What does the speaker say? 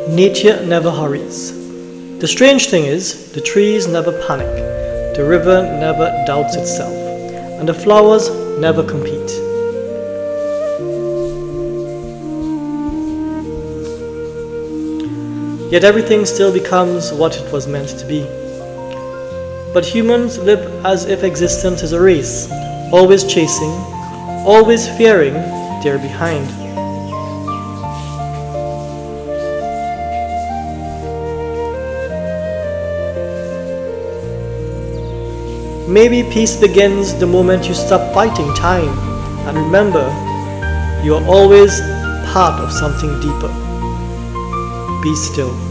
Nature never hurries. The strange thing is, the trees never panic, the river never doubts itself, and the flowers never compete. Yet everything still becomes what it was meant to be. But humans live as if existence is a race, always chasing, always fearing they're behind. Maybe peace begins the moment you stop fighting time and remember you are always part of something deeper. Be still.